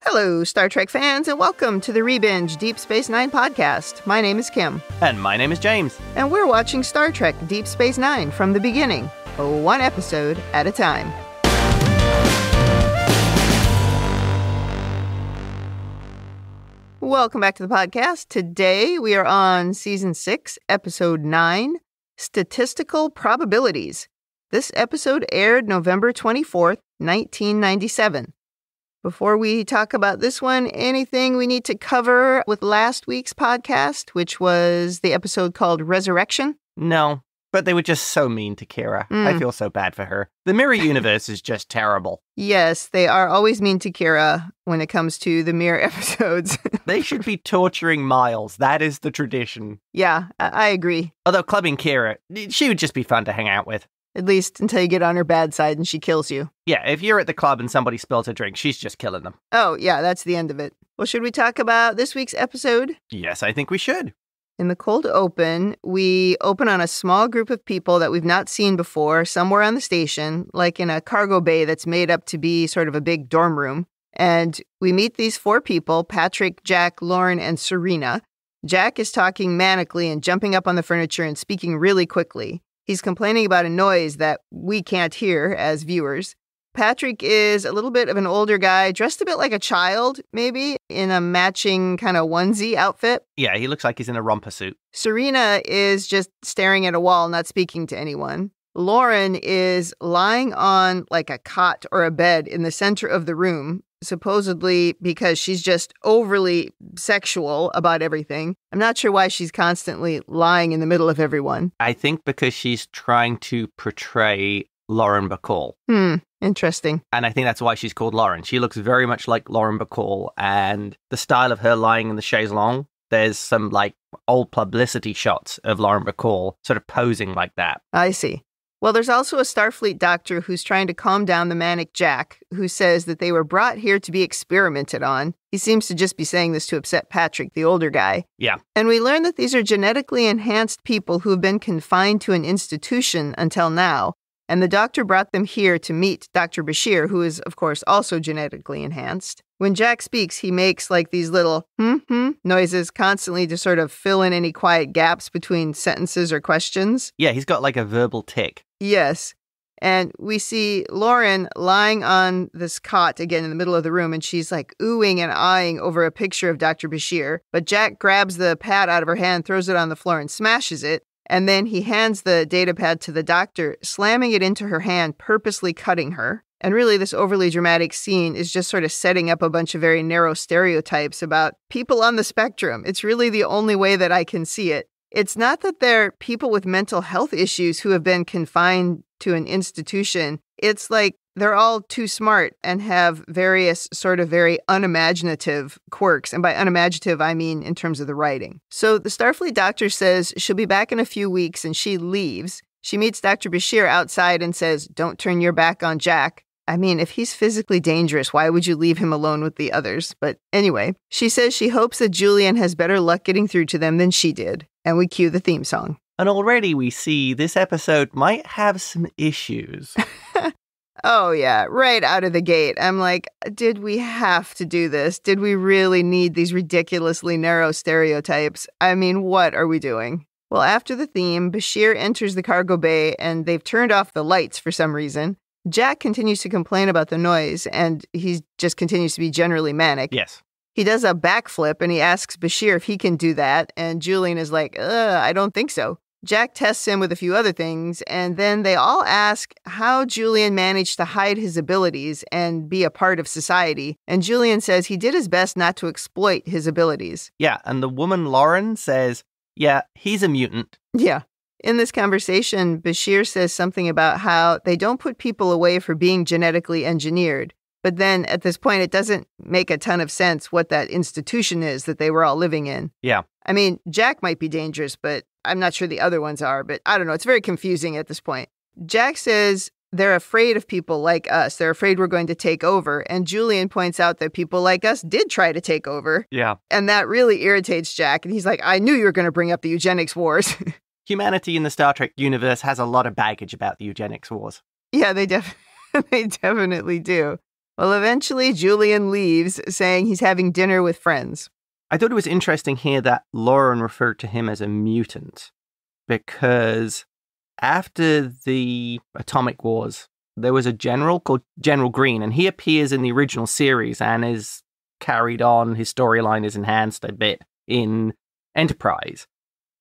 Hello, Star Trek fans, and welcome to the Rebinge Deep Space Nine podcast. My name is Kim. And my name is James. And we're watching Star Trek Deep Space Nine from the beginning, one episode at a time. Welcome back to the podcast. Today we are on Season 6, Episode 9, Statistical Probabilities. This episode aired November 24th, 1997. Before we talk about this one, anything we need to cover with last week's podcast, which was the episode called Resurrection? No, but they were just so mean to Kira. I feel so bad for her. The Mirror Universe is just terrible. Yes, they are always mean to Kira when it comes to the Mirror episodes. They should be torturing Miles. That is the tradition. Yeah, I agree. Although clubbing Kira, she would just be fun to hang out with. At least until you get on her bad side and she kills you. Yeah, if you're at the club and somebody spills a drink, she's just killing them. Oh, yeah, that's the end of it. Well, should we talk about this week's episode? Yes, I think we should. In the cold open, we open on a small group of people that we've not seen before, somewhere on the station, like in a cargo bay that's made up to be sort of a big dorm room. And we meet these four people, Patrick, Jack, Lauren, and Sarina. Jack is talking manically and jumping up on the furniture and speaking really quickly. He's complaining about a noise that we can't hear as viewers. Patrick is a little bit of an older guy, dressed a bit like a child, maybe, in a matching kind of onesie outfit. Yeah, he looks like he's in a romper suit. Sarina is just staring at a wall, not speaking to anyone. Lauren is lying on like a cot or a bed in the center of the room, supposedly because she's just overly sexual about everything. I'm not sure why she's constantly lying in the middle of everyone. I think because she's trying to portray Lauren Bacall. Interesting. And I think that's why she's called Lauren. She looks very much like Lauren Bacall, and the style of her lying in the chaise longue, there's some like old publicity shots of Lauren Bacall sort of posing like that. I see. Well, there's also a Starfleet doctor who's trying to calm down the manic Jack, who says that they were brought here to be experimented on. He seems to just be saying this to upset Patrick, the older guy. Yeah. And we learn that these are genetically enhanced people who have been confined to an institution until now. And the doctor brought them here to meet Dr. Bashir, who is, of course, also genetically enhanced. When Jack speaks, he makes like these little noises constantly to sort of fill in any quiet gaps between sentences or questions. Yeah, he's got like a verbal tick. Yes. And we see Lauren lying on this cot again in the middle of the room, and she's like oohing and eyeing over a picture of Dr. Bashir. But Jack grabs the pad out of her hand, throws it on the floor, and smashes it. And then he hands the data pad to the doctor, slamming it into her hand, purposely cutting her. And really, this overly dramatic scene is just sort of setting up a bunch of very narrow stereotypes about people on the spectrum. It's really the only way that I can see it. It's not that they're people with mental health issues who have been confined to an institution. It's like they're all too smart and have various sort of very unimaginative quirks. And by unimaginative, I mean in terms of the writing. So the Starfleet doctor says she'll be back in a few weeks, and she leaves. She meets Dr. Bashir outside and says, "Don't turn your back on Jack." I mean, if he's physically dangerous, why would you leave him alone with the others? But anyway, she says she hopes that Julian has better luck getting through to them than she did. And we cue the theme song. And already we see this episode might have some issues. Oh, yeah, right out of the gate. I'm like, did we have to do this? Did we really need these ridiculously narrow stereotypes? I mean, what are we doing? Well, after the theme, Bashir enters the cargo bay, and they've turned off the lights for some reason. Jack continues to complain about the noise, and he just continues to be generally manic. Yes. He does a backflip, and he asks Bashir if he can do that, and Julian is like, I don't think so. Jack tests him with a few other things, and then they all ask how Julian managed to hide his abilities and be a part of society, and Julian says he did his best not to exploit his abilities. Yeah, and the woman Lauren says, yeah, he's a mutant. Yeah. In this conversation, Bashir says something about how they don't put people away for being genetically engineered. But then at this point, it doesn't make a ton of sense what that institution is that they were all living in. Yeah. I mean, Jack might be dangerous, but I'm not sure the other ones are. But I don't know. It's very confusing at this point. Jack says they're afraid of people like us. They're afraid we're going to take over. And Julian points out that people like us did try to take over. Yeah. And that really irritates Jack. And he's like, I knew you were going to bring up the eugenics wars. Humanity in the Star Trek universe has a lot of baggage about the eugenics wars. Yeah, they definitely do. Well, eventually Julian leaves, saying he's having dinner with friends. I thought it was interesting here that Lauren referred to him as a mutant, because after the Atomic Wars, there was a general called General Green, and he appears in the original series and is carried on. His storyline is enhanced a bit in Enterprise.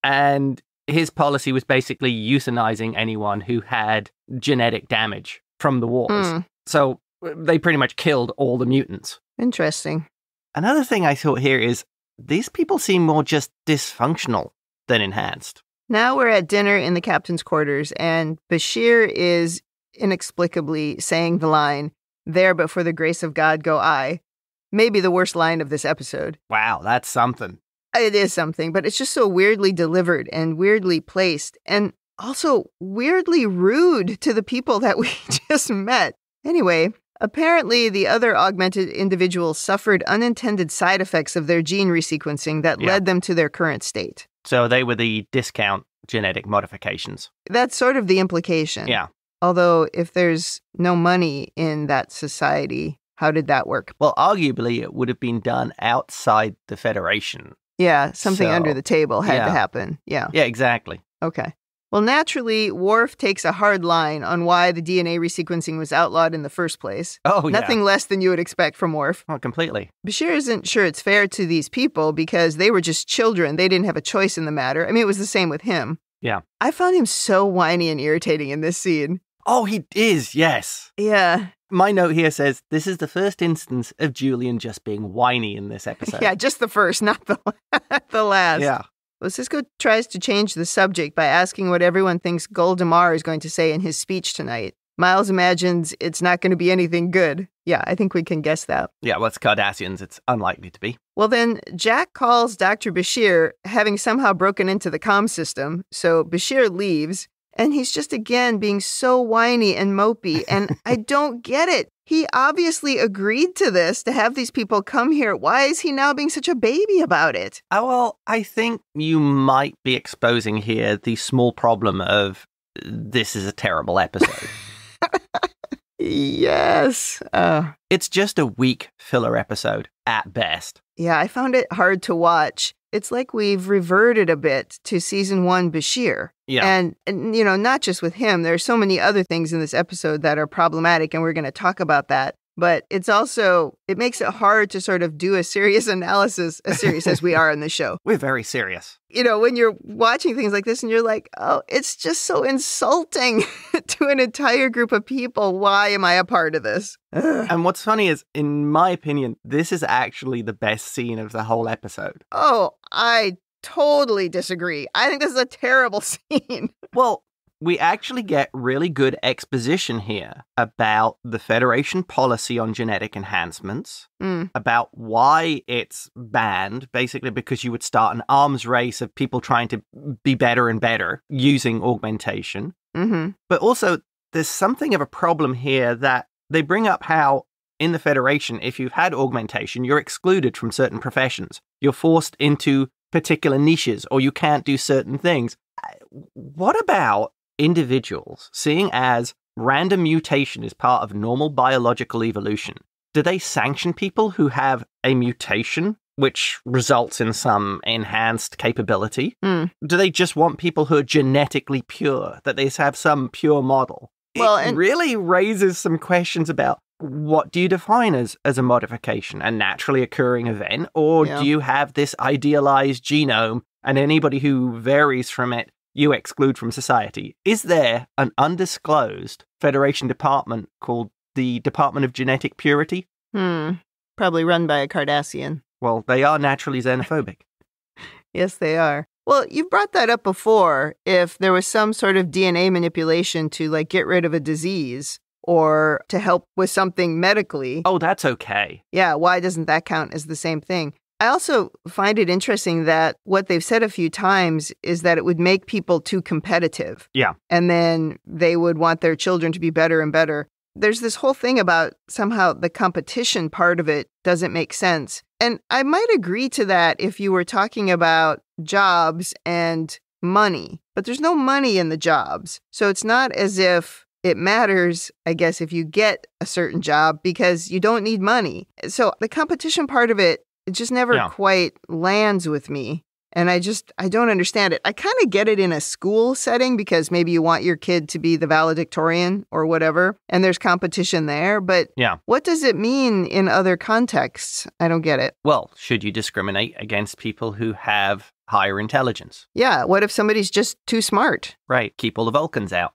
And his policy was basically euthanizing anyone who had genetic damage from the wars. So they pretty much killed all the mutants. Interesting. Another thing I thought here is these people seem more just dysfunctional than enhanced. Now we're at dinner in the captain's quarters, and Bashir is inexplicably saying the line, "There, but for the grace of God go I." Maybe the worst line of this episode. Wow, that's something. It is something, but it's just so weirdly delivered and weirdly placed, and also weirdly rude to the people that we just met. Anyway, apparently the other augmented individuals suffered unintended side effects of their gene resequencing that led them to their current state. So they were the discount genetic modifications. That's sort of the implication. Yeah. Although, if there's no money in that society, how did that work? Well, arguably, it would have been done outside the Federation. Yeah, something under the table had to happen. Yeah. Yeah, exactly. Okay. Well, naturally, Worf takes a hard line on why the DNA resequencing was outlawed in the first place. Oh, yeah. Nothing less than you would expect from Worf. Oh, completely. Bashir isn't sure it's fair to these people because they were just children. They didn't have a choice in the matter. I mean, it was the same with him. Yeah. I found him so whiny and irritating in this scene. Oh, he is, yes. Yeah. My note here says, this is the first instance of Julian just being whiny in this episode. Yeah, just the first, not the last. Yeah. Well, Sisko tries to change the subject by asking what everyone thinks Gul Damar is going to say in his speech tonight. Miles imagines it's not going to be anything good. Yeah, I think we can guess that. Yeah, well, it's Cardassians. It's unlikely to be. Well, then Jack calls Dr. Bashir, having somehow broken into the comm system. So Bashir leaves, and he's just again being so whiny and mopey, and I don't get it. He obviously agreed to this, to have these people come here. Why is he now being such a baby about it? Oh, well, I think you might be exposing here the small problem of this is a terrible episode. Yes. It's just a weak filler episode, at best. Yeah, I found it hard to watch. It's like we've reverted a bit to season 1 Bashir. Yeah. And, you know, not just with him. There are so many other things in this episode that are problematic, and we're going to talk about that. But it's also, it makes it hard to sort of do a serious analysis, as serious as we are on the show. We're very serious. You know, when you're watching things like this and you're like, oh, it's just so insulting to an entire group of people. Why am I a part of this? Ugh. And what's funny is, in my opinion, this is actually the best scene of the whole episode. Oh, I totally disagree. I think this is a terrible scene. Well, we actually get really good exposition here about the Federation policy on genetic enhancements, about why it's banned, basically because you would start an arms race of people trying to be better and better using augmentation. Mm-hmm. But also, there's something of a problem here that they bring up how in the Federation, if you've had augmentation, you're excluded from certain professions. You're forced into particular niches, or you can't do certain things. What about individuals, seeing as random mutation is part of normal biological evolution? Do they sanction people who have a mutation which results in some enhanced capability? Do they just want people who are genetically pure, that they have some pure model? Well, it really raises some questions about what do you define as a modification, a naturally occurring event, or do you have this idealized genome and anybody who varies from it you exclude from society? Is there an undisclosed Federation department called the Department of Genetic Purity? Probably run by a Cardassian. Well, they are naturally xenophobic. Yes, they are. Well, you've brought that up before. If there was some sort of DNA manipulation to, like, get rid of a disease or to help with something medically. Oh, that's okay. Yeah, why doesn't that count as the same thing? I also find it interesting that what they've said a few times is that it would make people too competitive. Yeah. And then they would want their children to be better and better. There's this whole thing about somehow the competition part of it doesn't make sense. And I might agree to that if you were talking about jobs and money. But there's no money in the jobs. So it's not as if it matters, I guess, if you get a certain job because you don't need money. So the competition part of it just never quite lands with me. And I don't understand it. I kind of get it in a school setting because maybe you want your kid to be the valedictorian or whatever, and there's competition there. But what does it mean in other contexts? I don't get it. Well, should you discriminate against people who have higher intelligence? Yeah. What if somebody's just too smart? Right. Keep all the Vulcans out.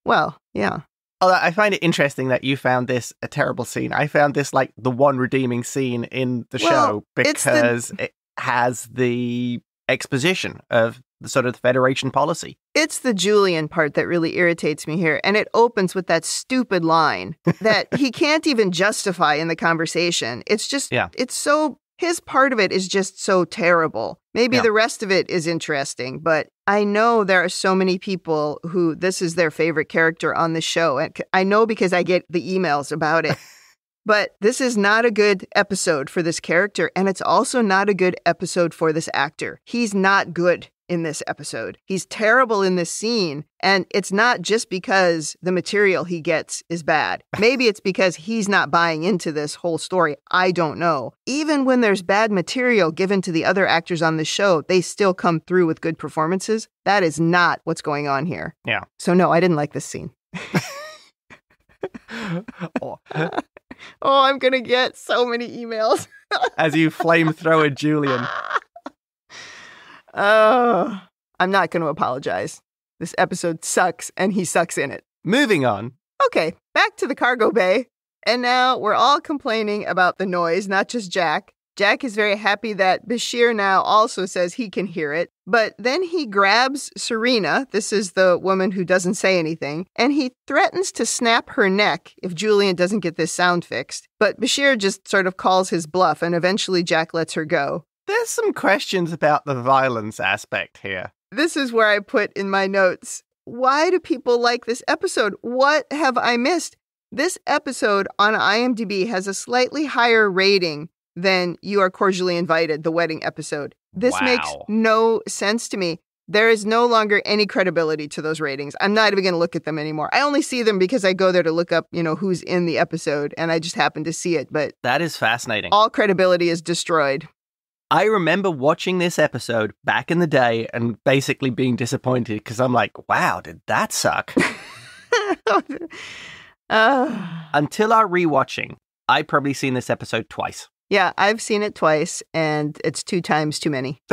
Well, yeah. Although I find it interesting that you found this a terrible scene. I found this like the one redeeming scene in the show because it has the exposition of the sort of the Federation policy. It's the Julian part that really irritates me here. And it opens with that stupid line that he can't even justify in the conversation. It's just, it's so, his part of it is just so terrible. Maybe the rest of it is interesting, but I know there are so many people who this is their favorite character on the show. And I know because I get the emails about it. But this is not a good episode for this character, and it's also not a good episode for this actor. He's not good in this episode. He's terrible in this scene, and it's not just because the material he gets is bad. Maybe it's because he's not buying into this whole story. I don't know. Even when there's bad material given to the other actors on the show, they still come through with good performances. That is not what's going on here. Yeah. So no, I didn't like this scene. Oh, I'm going to get so many emails. As you flamethrower Julian. Oh, I'm not going to apologize. This episode sucks, and he sucks in it. Moving on. Okay, back to the cargo bay. And now we're all complaining about the noise, not just Jack. Jack is very happy that Bashir now also says he can hear it. But then he grabs Sarina, this is the woman who doesn't say anything, and he threatens to snap her neck if Julian doesn't get this sound fixed. But Bashir just sort of calls his bluff, and eventually Jack lets her go. There's some questions about the violence aspect here. This is where I put in my notes, why do people like this episode? What have I missed? This episode on IMDb has a slightly higher rating than You Are Cordially Invited, the wedding episode. This makes no sense to me. There is no longer any credibility to those ratings. I'm not even going to look at them anymore. I only see them because I go there to look up, who's in the episode, and I just happen to see it. But that is fascinating. All credibility is destroyed. I remember watching this episode back in the day and basically being disappointed because I'm like, wow, did that suck? Until our rewatching, I'd probably seen this episode twice. Yeah, I've seen it twice, and it's 2 times too many.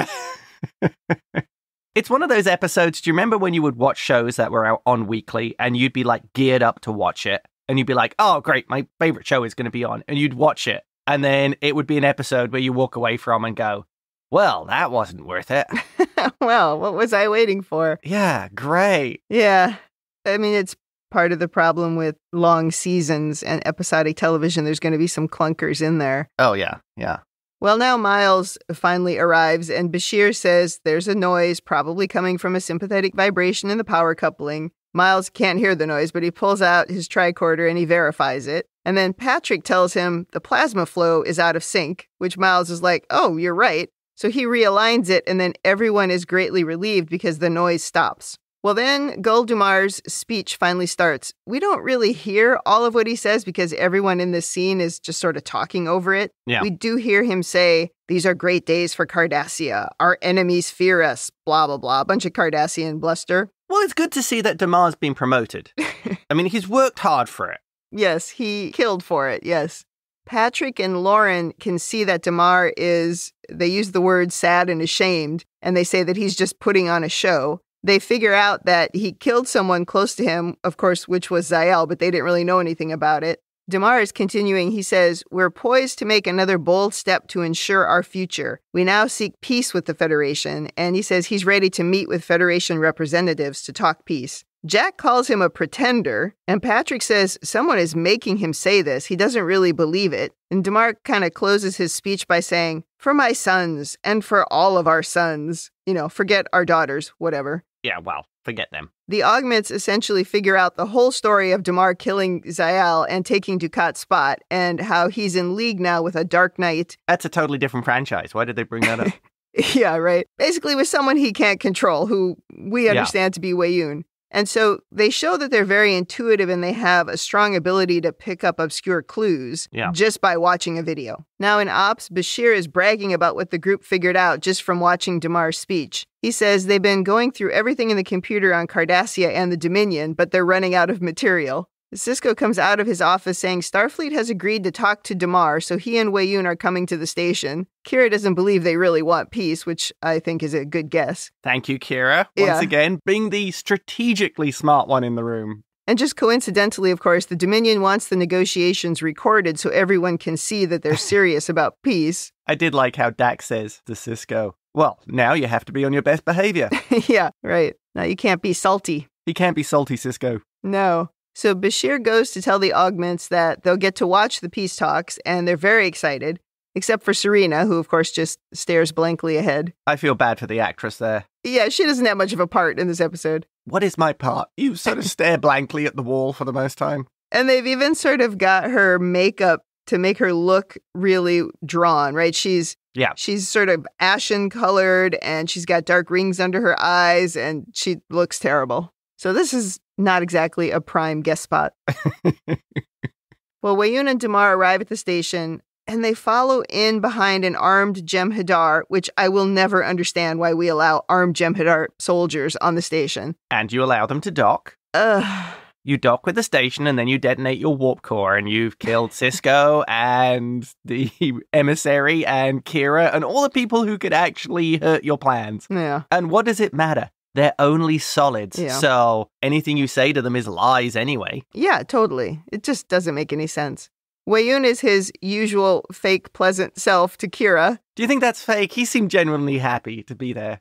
It's one of those episodes, do you remember when you would watch shows that were out on weekly, and you'd be like geared up to watch it, and you'd be like, oh, great, my favorite show is going to be on, and you'd watch it, and then it would be an episode where you walk away from and go, well, that wasn't worth it. Well, what was I waiting for? Yeah, great. Yeah, I mean, it's part of the problem with long seasons and episodic television. There's going to be some clunkers in there. Oh, yeah, yeah. Well, now Miles finally arrives, and Bashir says there's a noise probably coming from a sympathetic vibration in the power coupling. Miles can't hear the noise, but he pulls out his tricorder and he verifies it. And then Patrick tells him the plasma flow is out of sync, which Miles is like, oh, you're right. So he realigns it, and then everyone is greatly relieved because the noise stops. Well, then Gul Damar's speech finally starts. We don't really hear all of what he says because everyone in this scene is just sort of talking over it. Yeah. We do hear him say, these are great days for Cardassia. Our enemies fear us, blah, blah, blah. A bunch of Cardassian bluster. Well, it's good to see that Damar's been promoted. I mean, he's worked hard for it. Yes, he killed for it, yes. Patrick and Lauren can see that Damar is, they use the word sad and ashamed, and they say that he's just putting on a show. They figure out that he killed someone close to him, of course, which was Zael, but they didn't really know anything about it. Damar is continuing. He says, we're poised to make another bold step to ensure our future. We now seek peace with the Federation, and he says he's ready to meet with Federation representatives to talk peace. Jack calls him a pretender, and Patrick says someone is making him say this. He doesn't really believe it. And Damar kind of closes his speech by saying, for my sons and for all of our sons, forget our daughters, whatever. Yeah, well, forget them. The augments essentially figure out the whole story of Damar killing Zael and taking Dukat's spot, and how he's in league now with a Dark Knight. That's a totally different franchise. Why did they bring that up? Yeah, right. Basically with someone he can't control, who we understand to be Weyoun. And so they show that they're very intuitive and they have a strong ability to pick up obscure clues just by watching a video. Now in Ops, Bashir is bragging about what the group figured out just from watching Damar's speech. He says they've been going through everything in the computer on Cardassia and the Dominion, but they're running out of material. Sisko comes out of his office saying Starfleet has agreed to talk to Damar, so he and Weyoun are coming to the station. Kira doesn't believe they really want peace, which I think is a good guess. Thank you, Kira. Once again, being the strategically smart one in the room. And just coincidentally, of course, the Dominion wants the negotiations recorded so everyone can see that they're serious about peace. I did like how Dax says to Sisko, well, now you have to be on your best behavior. Yeah, right. Now you can't be salty. He can't be salty, Sisko. No. So Bashir goes to tell the augments that they'll get to watch the peace talks, and they're very excited, except for Sarina, who, of course, just stares blankly ahead. I feel bad for the actress there. Yeah, she doesn't have much of a part in this episode. What is my part? You sort of stare blankly at the wall for the most time. And they've even sort of got her makeup to make her look really drawn, right? She's sort of ashen colored, and she's got dark rings under her eyes, and she looks terrible. So this is not exactly a prime guest spot. Well, Weyoun and Damar arrive at the station, and they follow in behind an armed Jem'Hadar, which I will never understand why we allow armed Jem'Hadar soldiers on the station. And you allow them to dock. You dock with the station, and then you detonate your warp core, and you've killed Sisko and the emissary and Kira and all the people who could actually hurt your plans. Yeah. And what does it matter? They're only solids, so anything you say to them is lies anyway. Yeah, totally. It just doesn't make any sense. Weyoun is his usual fake pleasant self to Kira. Do you think that's fake? He seemed genuinely happy to be there.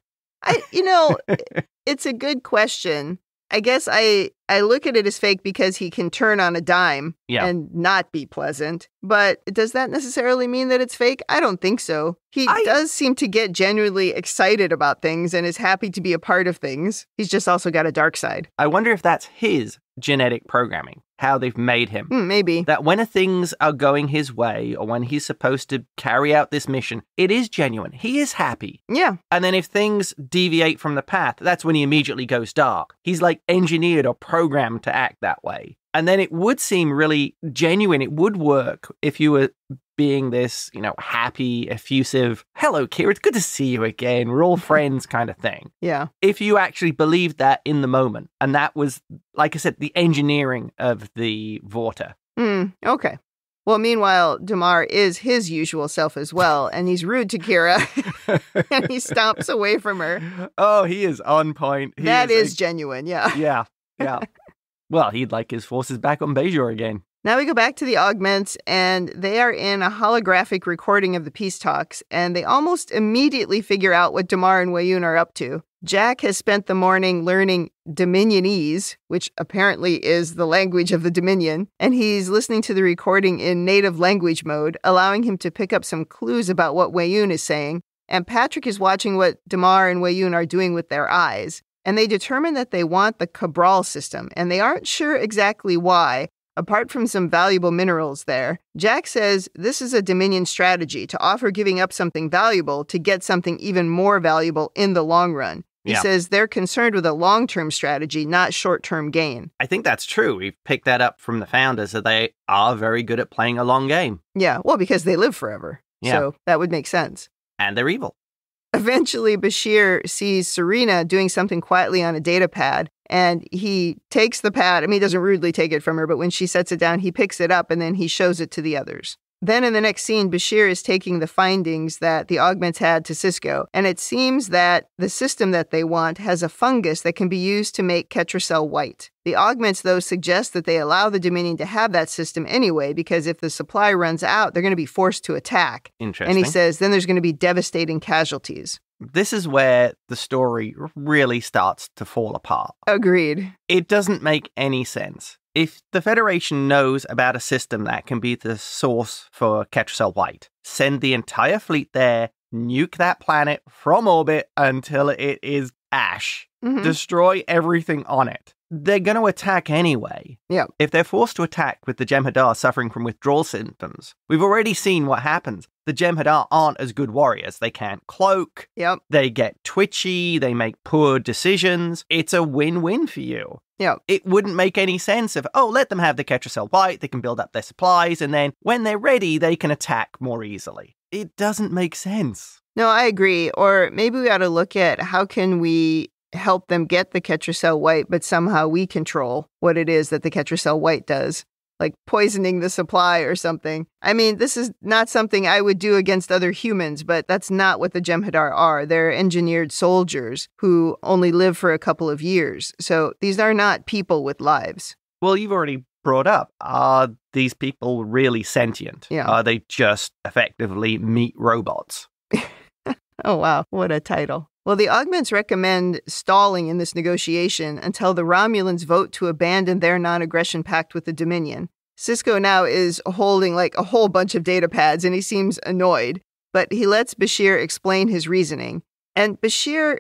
It's a good question. I guess I look at it as fake because he can turn on a dime and not be pleasant. But does that necessarily mean that it's fake? I don't think so. He does seem to get genuinely excited about things and is happy to be a part of things. He's just also got a dark side. I wonder if that's his genetic programming, how they've made him. Maybe. That when things are going his way or when he's supposed to carry out this mission, it is genuine. He is happy. Yeah. And then if things deviate from the path, that's when he immediately goes dark. He's like engineered or programmed to act that way. And then it would seem really genuine. It would work if you were being this, happy, effusive, hello, Kira, it's good to see you again. We're all friends kind of thing. Yeah. If you actually believed that in the moment. And that was, like I said, the engineering of the Vorta. Okay. Well, meanwhile, Damar is his usual self as well, and he's rude to Kira, and he stomps away from her. Oh, he is on point. That is genuine, yeah. Yeah. Well, he'd like his forces back on Bajor again. Now we go back to the augments, and they are in a holographic recording of the peace talks, and they almost immediately figure out what Damar and Weyoun are up to. Jack has spent the morning learning Dominionese, which apparently is the language of the Dominion, and he's listening to the recording in native language mode, allowing him to pick up some clues about what Weyoun is saying, and Patrick is watching what Damar and Weyoun are doing with their eyes. And they determine that they want the Cabral system, and they aren't sure exactly why, apart from some valuable minerals there. Jack says this is a Dominion strategy to offer giving up something valuable to get something even more valuable in the long run. He says they're concerned with a long-term strategy, not short-term gain. I think that's true. We've picked that up from the founders, that they are very good at playing a long game. Yeah, well, because they live forever. Yeah. So that would make sense. And they're evil. Eventually, Bashir sees Sarina doing something quietly on a data pad, and he takes the pad. I mean, he doesn't rudely take it from her, but when she sets it down, he picks it up, and then he shows it to the others. Then in the next scene, Bashir is taking the findings that the augments had to Sisko, and it seems that the system that they want has a fungus that can be used to make Ketracel white. The augments, though, suggest that they allow the Dominion to have that system anyway, because if the supply runs out, they're going to be forced to attack. Interesting. And he says then there's going to be devastating casualties. This is where the story really starts to fall apart. Agreed. It doesn't make any sense. If the Federation knows about a system that can be the source for Ketracel White, send the entire fleet there, nuke that planet from orbit until it is ash. Mhm. Destroy everything on it. They're going to attack anyway. Yeah. If they're forced to attack with the Jem'Hadar suffering from withdrawal symptoms, we've already seen what happens. The Jem'Hadar aren't as good warriors. They can't cloak. Yep. They get twitchy. They make poor decisions. It's a win-win for you. Yeah. It wouldn't make any sense if, let them have the Ketracel White. They can build up their supplies. And then when they're ready, they can attack more easily. It doesn't make sense. No, I agree. Or maybe we ought to look at how can we help them get the Ketracel White, but somehow we control what it is that the Ketracel White does, like poisoning the supply or something. I mean, this is not something I would do against other humans, but that's not what the Jem'Hadar are. They're engineered soldiers who only live for a couple of years. So these are not people with lives. Well, you've already brought up, are these people really sentient? Yeah. Are they just effectively meat robots? Oh, wow. What a title. Well, the augments recommend stalling in this negotiation until the Romulans vote to abandon their non-aggression pact with the Dominion. Sisko now is holding like a whole bunch of data pads and he seems annoyed, but he lets Bashir explain his reasoning. And Bashir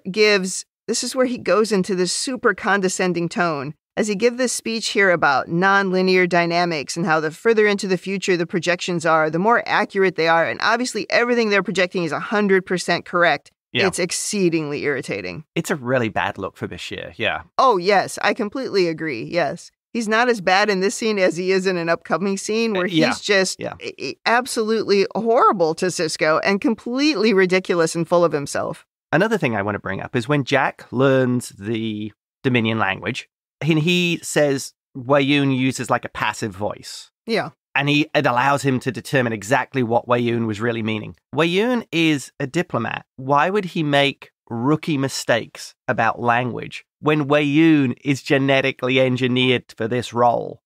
this is where he goes into this super condescending tone as he gives this speech here about nonlinear dynamics and how the further into the future the projections are, the more accurate they are. And obviously everything they're projecting is 100% correct. Yeah. It's exceedingly irritating. It's a really bad look for Bashir, yeah. Oh, yes, I completely agree, yes. He's not as bad in this scene as he is in an upcoming scene where he's just absolutely horrible to Sisko and completely ridiculous and full of himself. Another thing I want to bring up is when Jack learns the Dominion language, he says Weyoun uses like a passive voice. Yeah. And it allows him to determine exactly what Weyoun was really meaning. Weyoun is a diplomat. Why would he make rookie mistakes about language when Weyoun is genetically engineered for this role?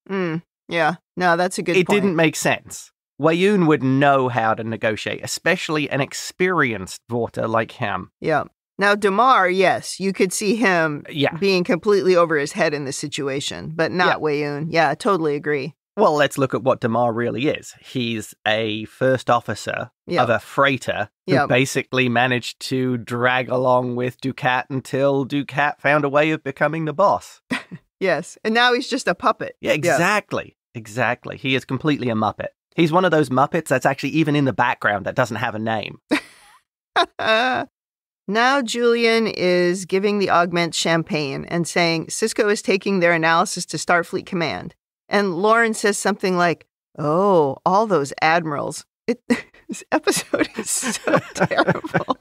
Yeah. No, that's a good point. It didn't make sense. Weyoun would know how to negotiate, especially an experienced voter like him. Yeah. Now, Damar, yes, you could see him being completely over his head in this situation, but not Weyoun. Yeah, I totally agree. Well, let's look at what Damar really is. He's a first officer of a freighter who basically managed to drag along with Dukat until Dukat found a way of becoming the boss. Yes, and now he's just a puppet. Yeah, exactly. Yeah. Exactly. He is completely a Muppet. He's one of those Muppets that's actually even in the background that doesn't have a name. Now Julian is giving the augments champagne and saying Sisko is taking their analysis to Starfleet Command. And Lauren says something like, oh, all those admirals. This episode is so terrible.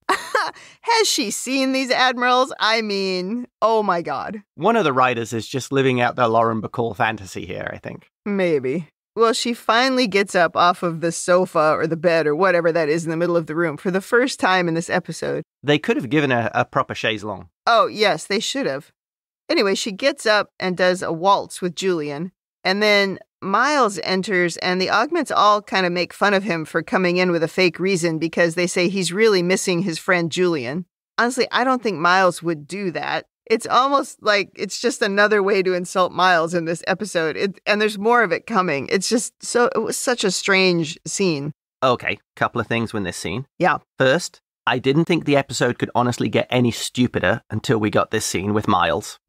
Has she seen these admirals? I mean, oh my God. One of the writers is just living out their Lauren Bacall fantasy here, I think. Maybe. Well, she finally gets up off of the sofa or the bed or whatever that is in the middle of the room for the first time in this episode. They could have given her a proper chaise longue. Oh, yes, they should have. Anyway, she gets up and does a waltz with Julian. And then Miles enters and the augments all kind of make fun of him for coming in with a fake reason because they say he's really missing his friend Julian. Honestly, I don't think Miles would do that. It's almost like it's just another way to insult Miles in this episode. And there's more of it coming. It was such a strange scene. Okay, couple of things with this scene. Yeah. First, I didn't think the episode could honestly get any stupider until we got this scene with Miles.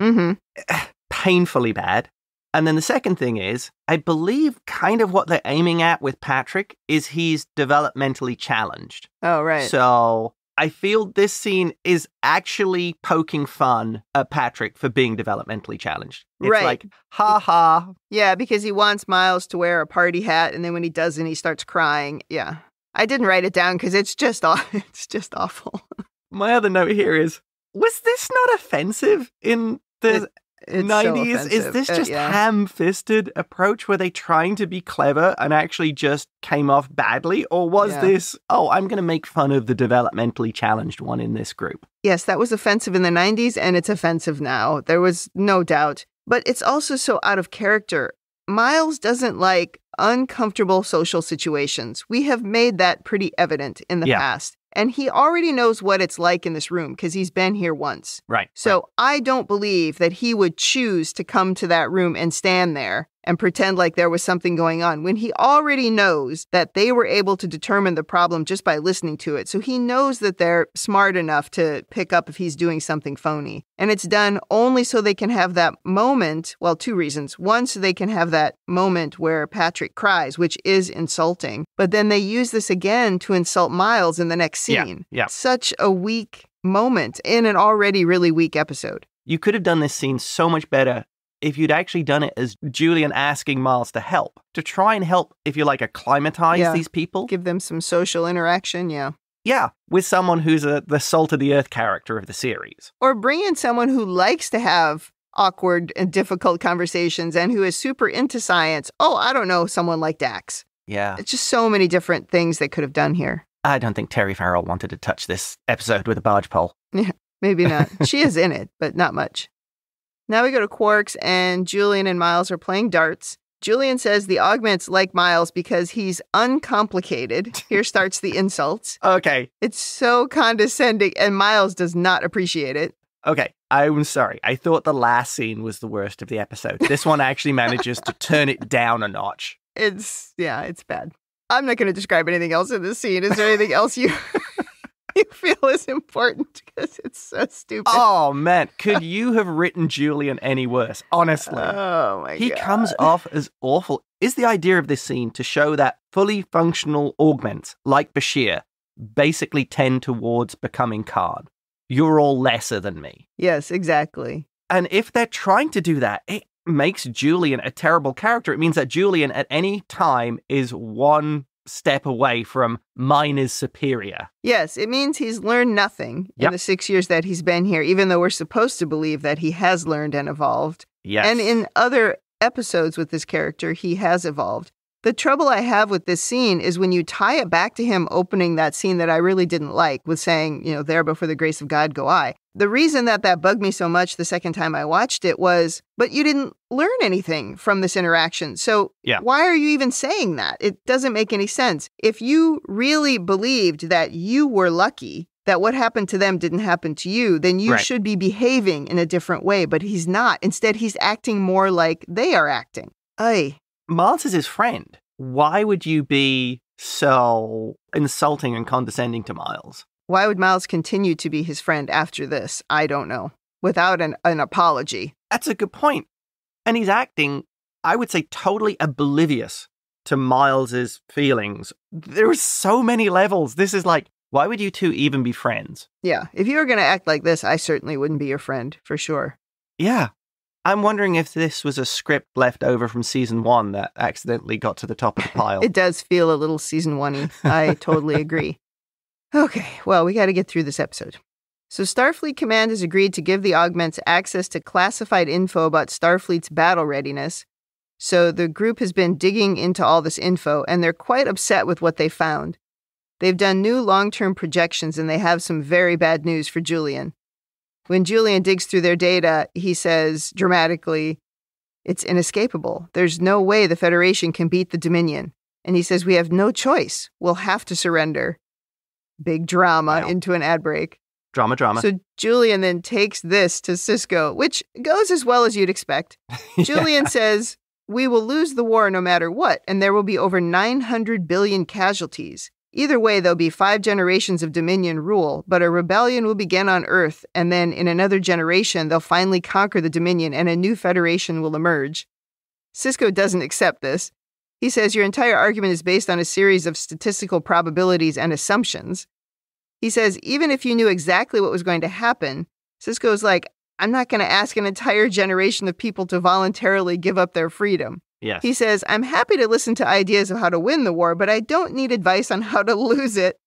Painfully bad. And then the second thing is, I believe kind of what they're aiming at with Patrick is he's developmentally challenged. Oh, right. So I feel this scene is actually poking fun at Patrick for being developmentally challenged. It's like, ha ha. Yeah, because he wants Miles to wear a party hat, and then when he doesn't, he starts crying. Yeah. I didn't write it down because it's just awful. My other note here is, was this not offensive in the 90s? So is this just ham-fisted approach? Were they trying to be clever and actually just came off badly? Or was this, I'm going to make fun of the developmentally challenged one in this group? Yes, that was offensive in the 90s and it's offensive now. There was no doubt. But it's also so out of character. Miles doesn't like uncomfortable social situations. We have made that pretty evident in the past. And he already knows what it's like in this room because he's been here once. Right. So I don't believe that he would choose to come to that room and stand there and pretend like there was something going on when he already knows that they were able to determine the problem just by listening to it. So he knows that they're smart enough to pick up if he's doing something phony. And it's done only so they can have that moment. Well, two reasons. One, so they can have that moment where Patrick cries, which is insulting. But then they use this again to insult Miles in the next scene. Yeah. Such a weak moment in an already really weak episode. You could have done this scene so much better if you'd actually done it as Julian asking Miles to help, to try and help, if you like, acclimatize these people. Give them some social interaction, Yeah, with someone who's the salt of the earth character of the series. Or bring in someone who likes to have awkward and difficult conversations and who is super into science. Oh, I don't know, someone like Dax. Yeah. It's just so many different things they could have done here. I don't think Terry Farrell wanted to touch this episode with a barge pole. Yeah, maybe not. She is in it, but not much. Now we go to Quarks, and Julian and Miles are playing darts. Julian says the augments like Miles because he's uncomplicated. Here starts the insults. Okay. It's so condescending, and Miles does not appreciate it. Okay, I'm sorry. I thought the last scene was the worst of the episode. This one actually manages to turn it down a notch. It's bad. I'm not going to describe anything else in this scene. Is there anything else you feel is important? Because it's so stupid. Oh, man. Could you have written Julian any worse? Honestly. Oh, my God. He comes off as awful. Is the idea of this scene to show that fully functional augments, like Bashir, basically tend towards becoming Khan? You're all lesser than me. Yes, exactly. And if they're trying to do that, it makes Julian a terrible character. It means that Julian at any time is one step away from mine is superior. Yes, it means he's learned nothing in the 6 years that he's been here, even though we're supposed to believe that he has learned and evolved. Yes. And in other episodes with this character, he has evolved. The trouble I have with this scene is when you tie it back to him opening that scene that I really didn't like with saying, there before the grace of God go I. The reason that bugged me so much the second time I watched it was, but you didn't learn anything from this interaction. So why are you even saying that? It doesn't make any sense. If you really believed that you were lucky, that what happened to them didn't happen to you, then you should be behaving in a different way. But he's not. Instead, he's acting more like they are acting. Ay. Miles is his friend. Why would you be so insulting and condescending to Miles? Why would Miles continue to be his friend after this? I don't know. Without an apology. That's a good point. And he's acting, I would say, totally oblivious to Miles's feelings. There are so many levels. This is like, why would you two even be friends? Yeah. If you were going to act like this, I certainly wouldn't be your friend, for sure. Yeah. I'm wondering if this was a script left over from season 1 that accidentally got to the top of the pile. It does feel a little season 1-y. I totally agree. Okay, well, we got to get through this episode. So Starfleet Command has agreed to give the augments access to classified info about Starfleet's battle readiness. So the group has been digging into all this info, and they're quite upset with what they found. They've done new long-term projections, and they have some very bad news for Julian. When Julian digs through their data, he says dramatically, it's inescapable. There's no way the Federation can beat the Dominion. And he says, we have no choice. We'll have to surrender. Big drama into an ad break. Drama. So Julian then takes this to Sisko, which goes as well as you'd expect. Julian says, we will lose the war no matter what, and there will be over 900 billion casualties. Either way, there'll be 5 generations of Dominion rule, but a rebellion will begin on Earth, and then in another generation, they'll finally conquer the Dominion, and a new federation will emerge. Sisko doesn't accept this. He says your entire argument is based on a series of statistical probabilities and assumptions. He says even if you knew exactly what was going to happen, Sisko's like, I'm not going to ask an entire generation of people to voluntarily give up their freedom. Yes. He says, I'm happy to listen to ideas of how to win the war, but I don't need advice on how to lose it.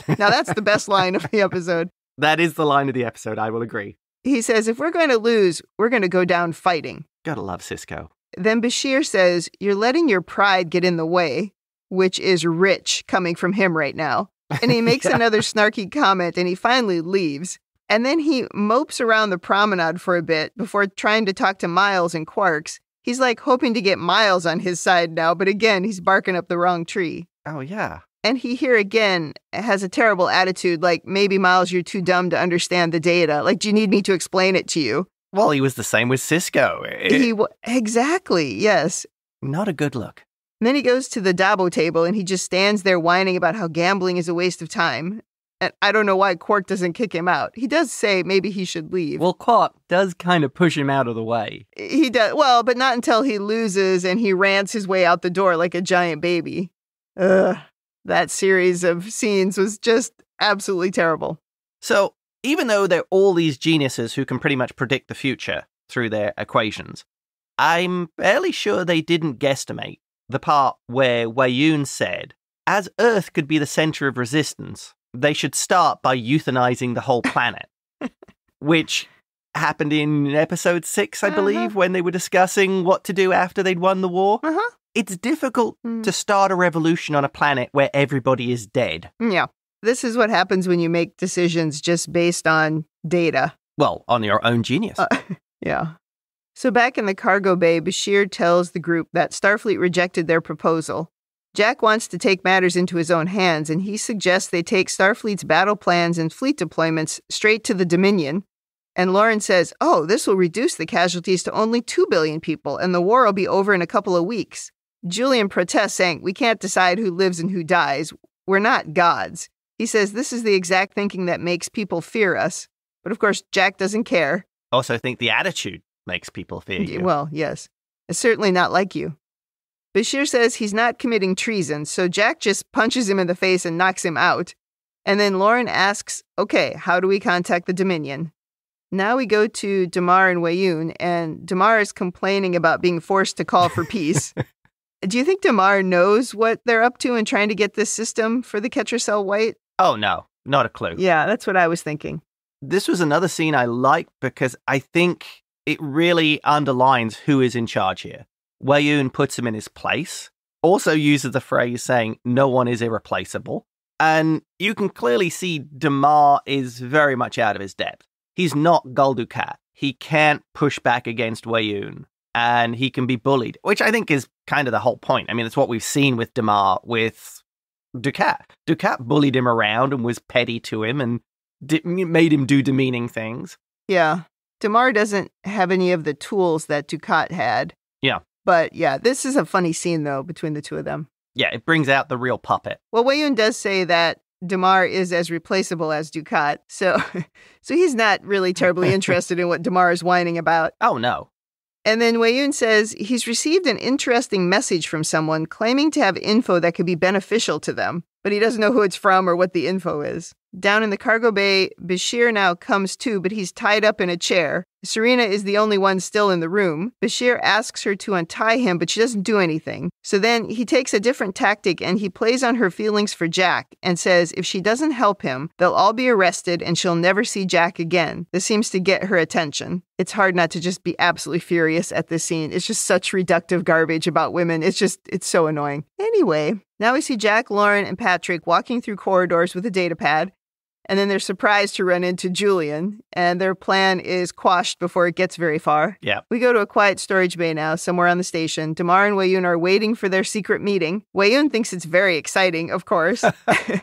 Now, that's the best line of the episode. That is the line of the episode, I will agree. He says, if we're going to lose, we're going to go down fighting. Gotta love Sisko. Then Bashir says, you're letting your pride get in the way, which is rich coming from him right now. And he makes another snarky comment, and he finally leaves. And then he mopes around the promenade for a bit before trying to talk to Miles and Quarks. He's like hoping to get Miles on his side now, but again, he's barking up the wrong tree. Oh, yeah. And he here again has a terrible attitude, like, maybe Miles, you're too dumb to understand the data. Like, do you need me to explain it to you? Well, he was the same with Cisco. Exactly, yes. Not a good look. And then he goes to the Dabo table and he just stands there whining about how gambling is a waste of time. And I don't know why Quark doesn't kick him out. He does say maybe he should leave. Well, Quark does kind of push him out of the way. He does. Well, but not until he loses and he rants his way out the door like a giant baby. Ugh. That series of scenes was just absolutely terrible. So, even though they're all these geniuses who can pretty much predict the future through their equations, I'm fairly sure they didn't guesstimate the part where Weyoun said, as Earth could be the center of resistance, they should start by euthanizing the whole planet. Which happened in episode 6, I believe, when they were discussing what to do after they'd won the war. It's difficult to start a revolution on a planet where everybody is dead. Yeah. This is what happens when you make decisions just based on data. Well, on your own genius. Yeah. So back in the cargo bay, Bashir tells the group that Starfleet rejected their proposal. Jack wants to take matters into his own hands, and he suggests they take Starfleet's battle plans and fleet deployments straight to the Dominion. And Lauren says, oh, this will reduce the casualties to only 2 billion people, and the war will be over in a couple of weeks. Julian protests, saying, we can't decide who lives and who dies. We're not gods. He says this is the exact thinking that makes people fear us. But of course, Jack doesn't care. Also think the attitude makes people fear you. Well, yes. It's certainly not like you. Bashir says he's not committing treason, so Jack just punches him in the face and knocks him out. And then Lauren asks, okay, how do we contact the Dominion? Now we go to Damar and Weyoun, and Damar is complaining about being forced to call for peace. Do you think Damar knows what they're up to in trying to get this system for the Ketracel White? Oh, no. Not a clue. Yeah, that's what I was thinking. This was another scene I liked because I think it really underlines who is in charge here. Weyoun puts him in his place, also uses the phrase saying, no one is irreplaceable. And you can clearly see Damar is very much out of his depth. He's not Gul Dukat. He can't push back against Weyoun. And he can be bullied, which I think is kind of the whole point. I mean, it's what we've seen with Damar with Dukat. Dukat bullied him around and was petty to him and made him do demeaning things. Yeah. Damar doesn't have any of the tools that Dukat had. Yeah. But yeah, this is a funny scene, though, between the two of them. Yeah, it brings out the real puppet. Well, Weyoun does say that Damar is as replaceable as Dukat, so he's not really terribly interested in what Damar is whining about. Oh, no. And then Weyoun says he's received an interesting message from someone claiming to have info that could be beneficial to them, but he doesn't know who it's from or what the info is. Down in the cargo bay, Bashir now comes to, but he's tied up in a chair. Sarina is the only one still in the room. Bashir asks her to untie him, but she doesn't do anything. So then he takes a different tactic and he plays on her feelings for Jack and says if she doesn't help him, they'll all be arrested and she'll never see Jack again. This seems to get her attention. It's hard not to just be absolutely furious at this scene. It's just such reductive garbage about women. It's so annoying. Anyway, now we see Jack, Lauren, and Patrick walking through corridors with a data pad. And then they're surprised to run into Julian, and their plan is quashed before it gets very far. Yeah. We go to a quiet storage bay now, somewhere on the station. Damar and Weyoun are waiting for their secret meeting. Weyoun thinks it's very exciting, of course.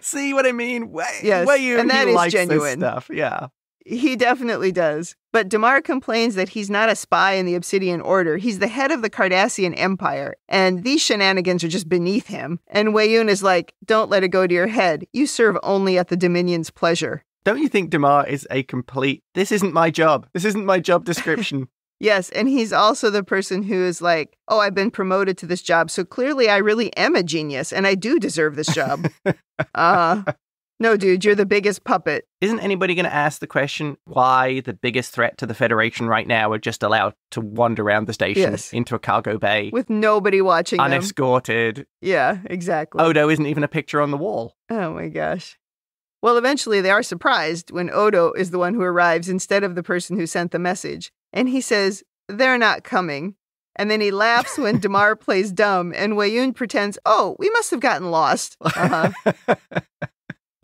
See what I mean? Yes, Weyoun, and that is likes genuine. This stuff. Yeah. He definitely does. But Damar complains that he's not a spy in the Obsidian Order. He's the head of the Cardassian Empire, and these shenanigans are just beneath him. And Weyoun is like, don't let it go to your head. You serve only at the Dominion's pleasure. Don't you think Damar is a complete, this isn't my job. This isn't my job description. Yes, and he's also the person who is like, oh, I've been promoted to this job, so clearly I really am a genius, and I do deserve this job. No, dude, you're the biggest puppet. Isn't anybody going to ask the question why the biggest threat to the Federation right now are just allowed to wander around the station into a cargo bay? With nobody watching them. Unescorted. Yeah, exactly. Odo isn't even a picture on the wall. Oh my gosh. Well, eventually they are surprised when Odo is the one who arrives instead of the person who sent the message. And he says, they're not coming. And then he laughs when Damar plays dumb and Weyoun pretends, oh, we must have gotten lost.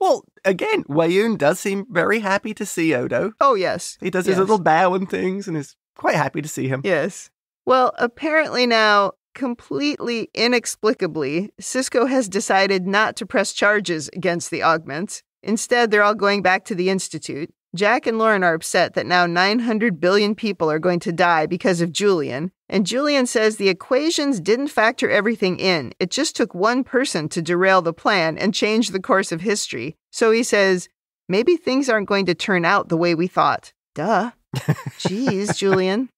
Well, again, Weyoun does seem very happy to see Odo. Oh, yes. He does his little bow and things and is quite happy to see him. Yes. Well, apparently now, completely inexplicably, Sisko has decided not to press charges against the augments. Instead, they're all going back to the Institute. Jack and Lauren are upset that now 900 billion people are going to die because of Julian. And Julian says the equations didn't factor everything in. It just took one person to derail the plan and change the course of history. So he says, maybe things aren't going to turn out the way we thought. Duh. Jeez, Julian.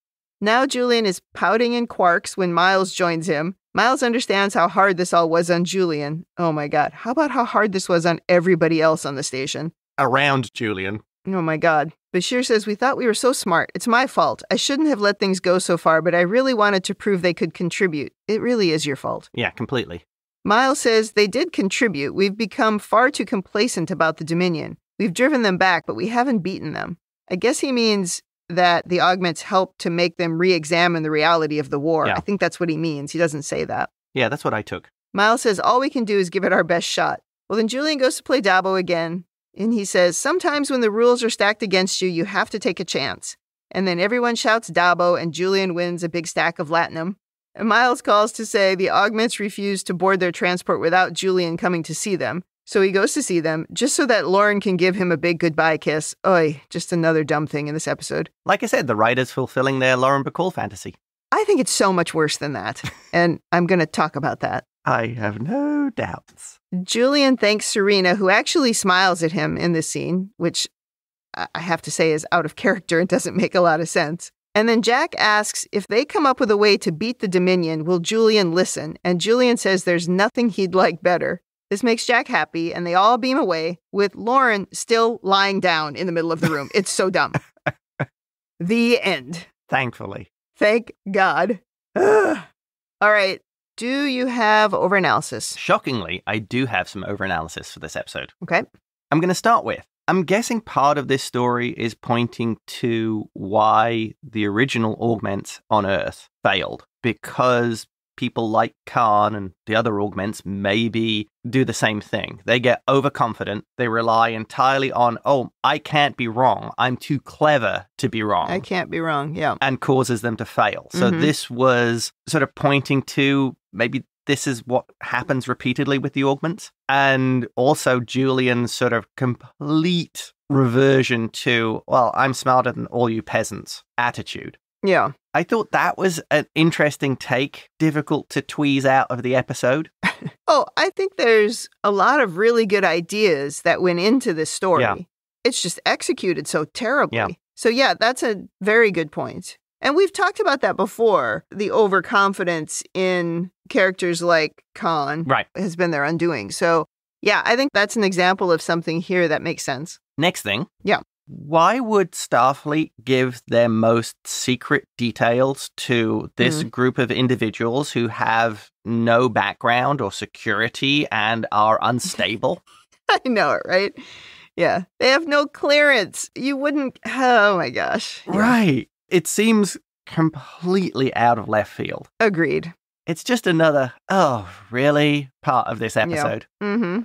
Now Julian is pouting and quarks when Miles joins him. Miles understands how hard this all was on Julian. Oh my God. How about how hard this was on everybody else on the station? Around Julian. Oh my God. Bashir says, we thought we were so smart. It's my fault. I shouldn't have let things go so far, but I really wanted to prove they could contribute. It really is your fault. Yeah, completely. Miles says, they did contribute. We've become far too complacent about the Dominion. We've driven them back, but we haven't beaten them. I guess he means that the augments helped to make them re-examine the reality of the war. Yeah. I think that's what he means. He doesn't say that. Yeah, that's what I took. Miles says, all we can do is give it our best shot. Well, then Julian goes to play Dabo again. And he says, sometimes when the rules are stacked against you, you have to take a chance. And then everyone shouts Dabo, and Julian wins a big stack of Latinum. And Miles calls to say the augments refuse to board their transport without Julian coming to see them. So he goes to see them, just so that Lauren can give him a big goodbye kiss. Oy, just another dumb thing in this episode. Like I said, the writers fulfilling their Lauren Bacall fantasy. I think it's so much worse than that. And I'm going to talk about that. I have no doubts. Julian thanks Sarina, who actually smiles at him in this scene, which I have to say is out of character and doesn't make a lot of sense. And then Jack asks if they come up with a way to beat the Dominion, will Julian listen? And Julian says there's nothing he'd like better. This makes Jack happy, and they all beam away, with Lauren still lying down in the middle of the room. It's so dumb. The end. Thankfully. Thank God. Ugh. All right. Do you have overanalysis? Shockingly, I do have some overanalysis for this episode. Okay. I'm going to start with, I'm guessing part of this story is pointing to why the original augments on Earth failed, because people like Khan and the other augments maybe do the same thing. They get overconfident. They rely entirely on, oh, I can't be wrong. I'm too clever to be wrong. I can't be wrong, yeah. And causes them to fail. So this was sort of pointing to maybe this is what happens repeatedly with the augments. And also Julian's sort of complete reversion to, well, I'm smarter than all you peasants attitude. Yeah. I thought that was an interesting take, difficult to tweeze out of the episode. Oh, I think there's a lot of really good ideas that went into this story. Yeah. It's just executed so terribly. Yeah. So yeah, that's a very good point. And we've talked about that before. The overconfidence in characters like Khan has been their undoing. So yeah, I think that's an example of something here that makes sense. Next thing. Yeah. Why would Starfleet give their most secret details to this group of individuals who have no background or security and are unstable? I know it, right? Yeah. They have no clearance. You wouldn't... Oh, my gosh. Yeah. Right. It seems completely out of left field. Agreed. It's just another, oh, really? Part of this episode. Yeah. Mm-hmm.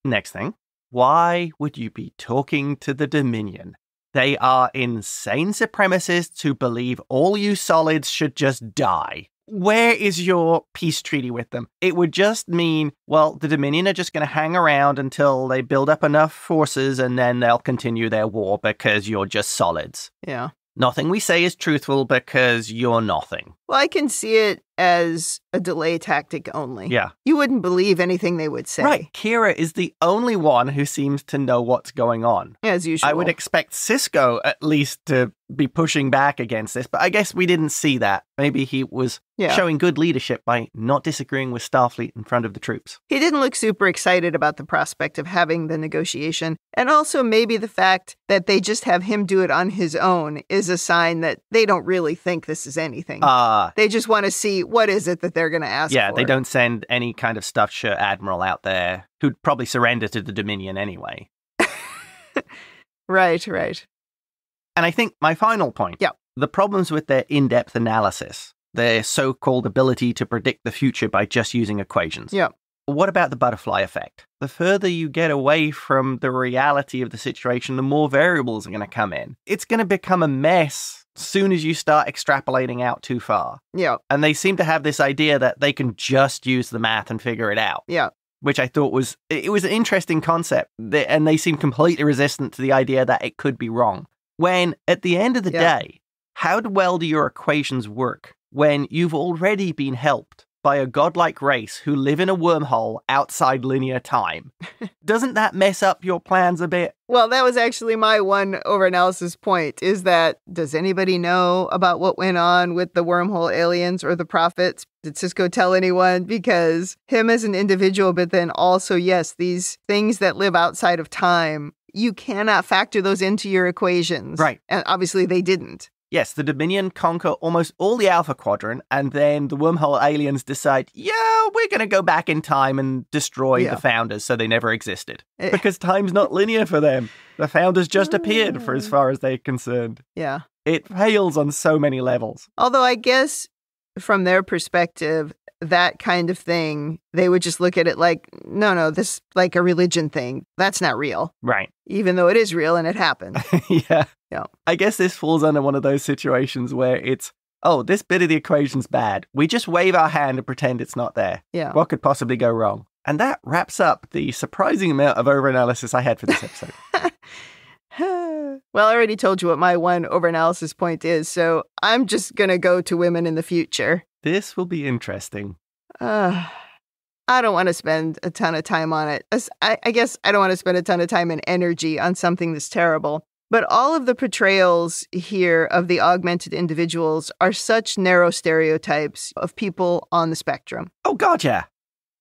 Next thing. Why would you be talking to the Dominion? They are insane supremacists who believe all you solids should just die. Where is your peace treaty with them? It would just mean, well, the Dominion are just going to hang around until they build up enough forces and then they'll continue their war because you're just solids. Yeah. Nothing we say is truthful because you're nothing. Well, I can see it as a delay tactic only. Yeah. You wouldn't believe anything they would say. Right. Kira is the only one who seems to know what's going on. As usual. I would expect Sisko at least to be pushing back against this, but I guess we didn't see that. Maybe he was showing good leadership by not disagreeing with Starfleet in front of the troops. He didn't look super excited about the prospect of having the negotiation. And also maybe the fact that they just have him do it on his own is a sign that they don't really think this is anything. They just want to see what is it that they're going to ask for. Yeah, they don't send any kind of stuffed shirt admiral out there who'd probably surrender to the Dominion anyway. Right. And I think my final point, the problems with their in-depth analysis, their so-called ability to predict the future by just using equations. Yeah. What about the butterfly effect? The further you get away from the reality of the situation, the more variables are going to come in. It's going to become a mess as soon as you start extrapolating out too far. Yeah. And they seem to have this idea that they can just use the math and figure it out. Yeah. which I thought was an interesting concept. And they seem completely resistant to the idea that it could be wrong. When, at the end of the day, how well do your equations work when you've already been helped by a godlike race who live in a wormhole outside linear time? Doesn't that mess up your plans a bit? Well, that was actually my one overanalysis point, is that, does anybody know about what went on with the wormhole aliens or the prophets? Did Sisko tell anyone? Because him as an individual, but then also, yes, these things that live outside of time, you cannot factor those into your equations. Right. And obviously they didn't. Yes, the Dominion conquer almost all the Alpha Quadrant, and then the wormhole aliens decide, yeah, we're going to go back in time and destroy the Founders so they never existed. Because time's not linear for them. The Founders just appeared for as far as they're concerned. Yeah. It fails on so many levels. Although I guess from their perspective, that kind of thing, they would just look at it like, no, this like a religion thing. That's not real. Right. Even though it is real and it happened. Yeah. Yeah. I guess this falls under one of those situations where it's, oh, this bit of the equation's bad. We just wave our hand and pretend it's not there. Yeah. What could possibly go wrong? And that wraps up the surprising amount of overanalysis I had for this episode. Well, I already told you what my one overanalysis point is, so I'm just going to go to women in the future. This will be interesting. I don't want to spend a ton of time on it. I guess I don't want to spend a ton of time and energy on something that's terrible. But all of the portrayals here of the augmented individuals are such narrow stereotypes of people on the spectrum. Oh, God, yeah.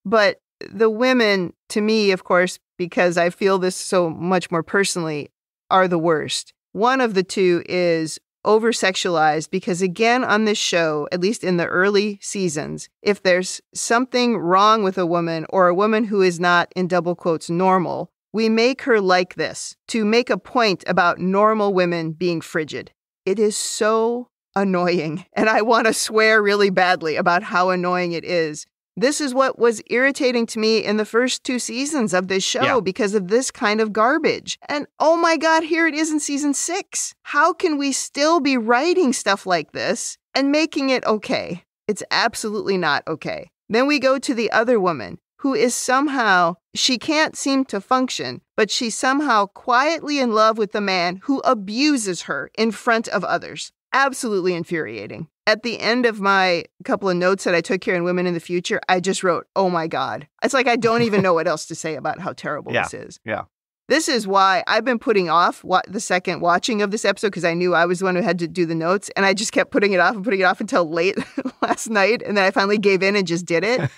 But the women, to me, of course, because I feel this so much more personally, are the worst. One of the two is over-sexualized because, again, on this show, at least in the early seasons, if there's something wrong with a woman or a woman who is not, in double quotes, normal, we make her like this to make a point about normal women being frigid. It is so annoying, and I want to swear really badly about how annoying it is. This is what was irritating to me in the first 2 seasons of this show because of this kind of garbage. And oh my God, here it is in season 6. How can we still be writing stuff like this and making it okay? It's absolutely not okay. Then we go to the other woman who is somehow, she can't seem to function, but she's somehow quietly in love with the man who abuses her in front of others. Absolutely infuriating. At the end of my couple of notes that I took here in Women in the Future, I just wrote, oh my God. It's like I don't even know what else to say about how terrible this is. Yeah. This is why I've been putting off the second watching of this episode, because I knew I was the one who had to do the notes, and I just kept putting it off until late last night, and then I finally gave in and just did it.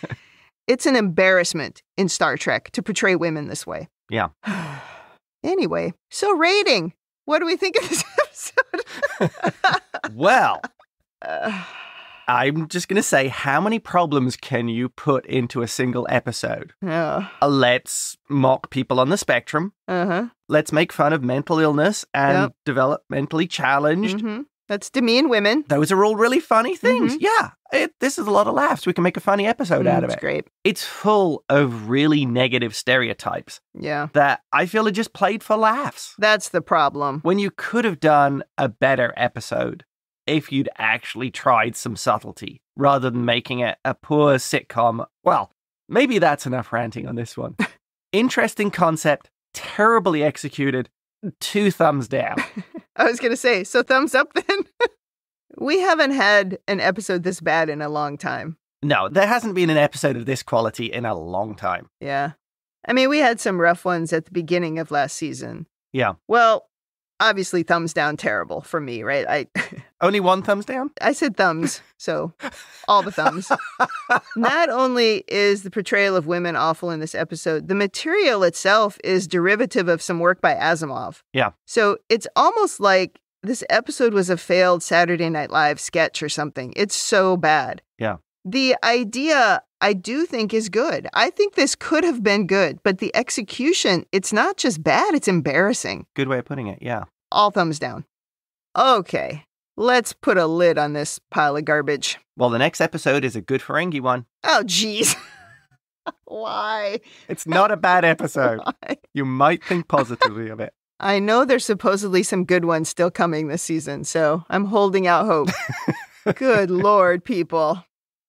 It's an embarrassment in Star Trek to portray women this way. Yeah. Anyway, so rating. What do we think of this episode? Well, I'm just going to say, how many problems can you put into a single episode? Let's mock people on the spectrum. Let's make fun of mental illness and developmentally challenged. Let's demean women. Those are all really funny things. Yeah, this is a lot of laughs. We can make a funny episode out of it. It's great. It's full of really negative stereotypes. Yeah. That I feel are just played for laughs. That's the problem. When you could have done a better episode if you'd actually tried some subtlety rather than making it a poor sitcom. Well, maybe that's enough ranting on this one. Interesting concept, terribly executed, 2 thumbs down. I was going to say, so thumbs up then? We haven't had an episode this bad in a long time. No, there hasn't been an episode of this quality in a long time. Yeah. I mean, we had some rough ones at the beginning of last season. Yeah. Well, obviously thumbs down terrible for me, right? Only 1 thumbs down? I said thumbs, so all the thumbs. Not only is the portrayal of women awful in this episode, the material itself is derivative of some work by Asimov. Yeah. So it's almost like this episode was a failed Saturday Night Live sketch or something. It's so bad. Yeah. The idea, I do think, is good. I think this could have been good, but the execution, it's not just bad, it's embarrassing. Good way of putting it, yeah. All thumbs down. Okay, let's put a lid on this pile of garbage. Well, the next episode is a good Ferengi one. Oh, jeez. Why? It's not a bad episode. Why? You might think positively of it. I know there's supposedly some good ones still coming this season, so I'm holding out hope. Good Lord, people.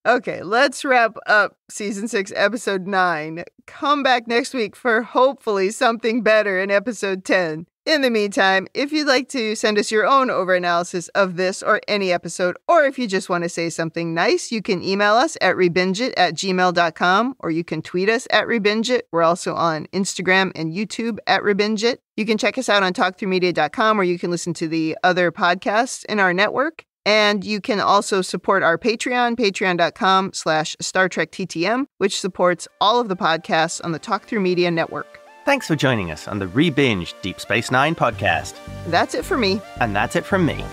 Okay, let's wrap up Season 6, Episode 9. Come back next week for hopefully something better in Episode 10. In the meantime, if you'd like to send us your own overanalysis of this or any episode, or if you just want to say something nice, you can email us at rebingeit@gmail.com, or you can tweet us at rebingeit. We're also on Instagram and YouTube at rebingeit. You can check us out on talkthroughmedia.com, where you can listen to the other podcasts in our network. And you can also support our Patreon, patreon.com/Star Trek TTM, which supports all of the podcasts on the Talk Through Media network. Thanks for joining us on the Rebinge Deep Space Nine podcast. That's it for me. And that's it from me.